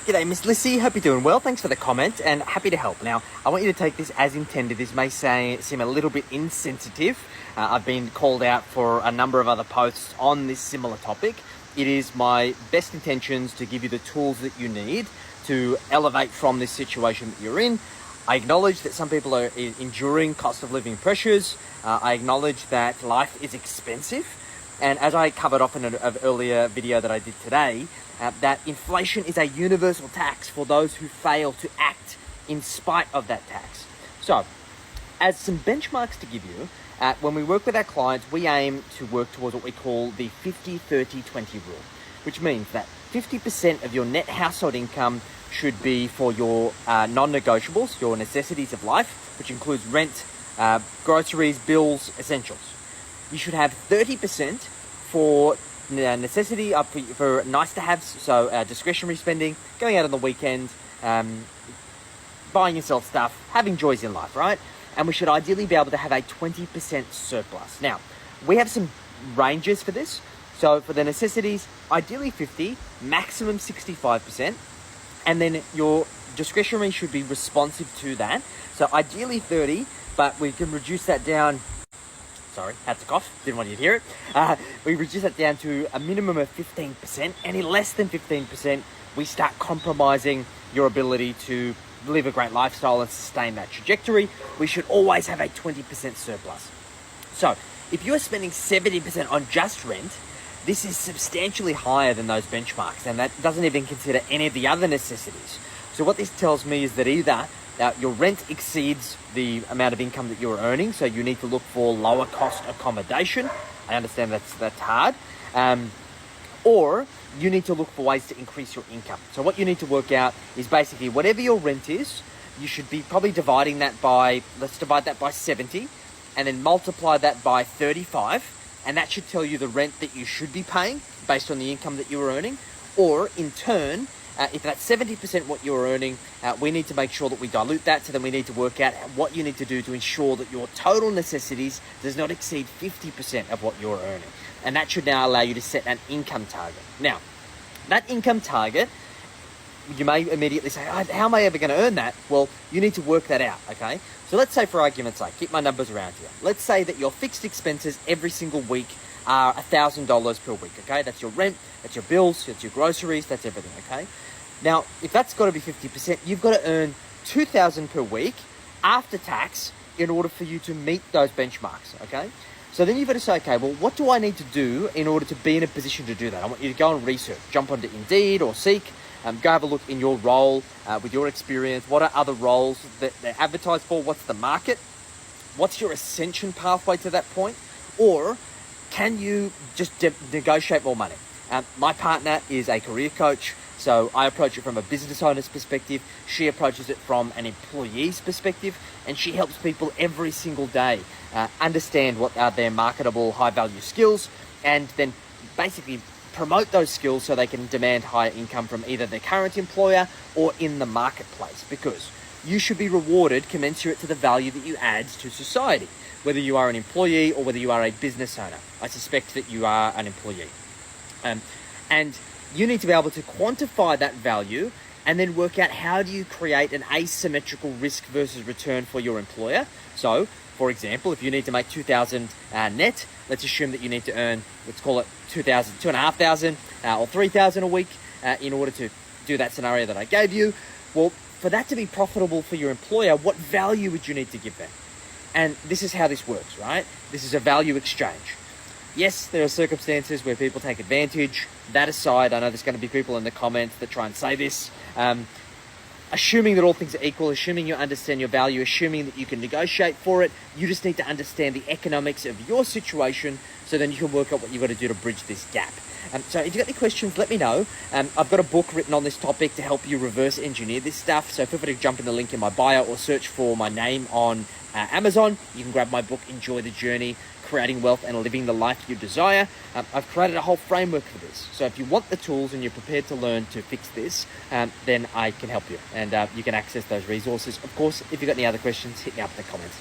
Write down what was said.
G'day, Miss Lissi. Hope you're doing well. Thanks for the comment and happy to help. Now, I want you to take this as intended. This may seem a little bit insensitive. I've been called out for a number of other posts on this similar topic. It is my best intentions to give you the tools that you need to elevate from this situation that you're in. I acknowledge that some people are enduring cost of living pressures. I acknowledge that life is expensive. And as I covered off in an earlier video that I did today, that inflation is a universal tax for those who fail to act in spite of that tax. So, as some benchmarks to give you, when we work with our clients, we aim to work towards what we call the 50-30-20 rule, which means that 50% of your net household income should be for your non-negotiables, your necessities of life, which includes rent, groceries, bills, essentials. You should have 30% for necessity, for nice to have, so discretionary spending, going out on the weekend, buying yourself stuff, having joys in life, right? And we should ideally be able to have a 20% surplus. Now, we have some ranges for this. So for the necessities, ideally 50, maximum 65%. And then your discretionary should be responsive to that. So ideally 30, but we can reduce that down. Sorry, had to cough, didn't want you to hear it. We reduce that down to a minimum of 15%. Any less than 15%, we start compromising your ability to live a great lifestyle and sustain that trajectory. We should always have a 20% surplus. So if you're spending 70% on just rent, this is substantially higher than those benchmarks, and that doesn't even consider any of the other necessities. So what this tells me is that either your rent exceeds the amount of income that you're earning, so you need to look for lower cost accommodation. I understand that's hard. Or you need to look for ways to increase your income. So what you need to work out is basically whatever your rent is, you should be probably dividing that by, let's divide that by 70, and then multiply that by 35. And that should tell you the rent that you should be paying based on the income that you are earning. Or in turn, if that's 70% what you're earning, we need to make sure that we dilute that. So then we need to work out what you need to do to ensure that your total necessities does not exceed 50% of what you're earning. And that should now allow you to set an income target. Now, that income target, you may immediately say, how am I ever going to earn that? Well, you need to work that out, okay? So let's say, for argument's sake, keep my numbers around here. Let's say that your fixed expenses every single week are $1,000 per week, okay? That's your rent, that's your bills, that's your groceries, that's everything, okay? Now, if that's got to be 50%, you've got to earn $2,000 per week after tax in order for you to meet those benchmarks, okay? So then you've got to say, okay, well, what do I need to do in order to be in a position to do that? I want you to go and research, jump onto Indeed or Seek, go have a look in your role with your experience. What are other roles that they're advertised for? What's the market? What's your ascension pathway to that point? Or can you just negotiate more money? My partner is a career coach, so I approach it from a business owner's perspective. She approaches it from an employee's perspective, and she helps people every single day understand what are their marketable, high-value skills, and then basically promote those skills so they can demand higher income from either their current employer or in the marketplace, because you should be rewarded commensurate to the value that you add to society, whether you are an employee or whether you are a business owner. I suspect that you are an employee. And you need to be able to quantify that value and then work out how do you create an asymmetrical risk versus return for your employer. So, for example, if you need to make $2,000 net, let's assume that you need to earn, let's call it $2,500 or $3,000 a week in order to do that scenario that I gave you. Well, for that to be profitable for your employer, what value would you need to give them? And this is how this works, right? This is a value exchange. Yes, there are circumstances where people take advantage. That aside, I know there's going to be people in the comments that try and say this. Assuming that all things are equal, assuming you understand your value, assuming that you can negotiate for it, you just need to understand the economics of your situation so then you can work out what you've got to do to bridge this gap. So if you've got any questions, let me know. I've got a book written on this topic to help you reverse engineer this stuff. So feel free to jump in the link in my bio or search for my name on Amazon. You can grab my book, Enjoy the Journey, Creating Wealth and Living the Life You Desire. I've created a whole framework for this. So if you want the tools and you're prepared to learn to fix this, then I can help you. And you can access those resources. Of course, if you've got any other questions, hit me up in the comments.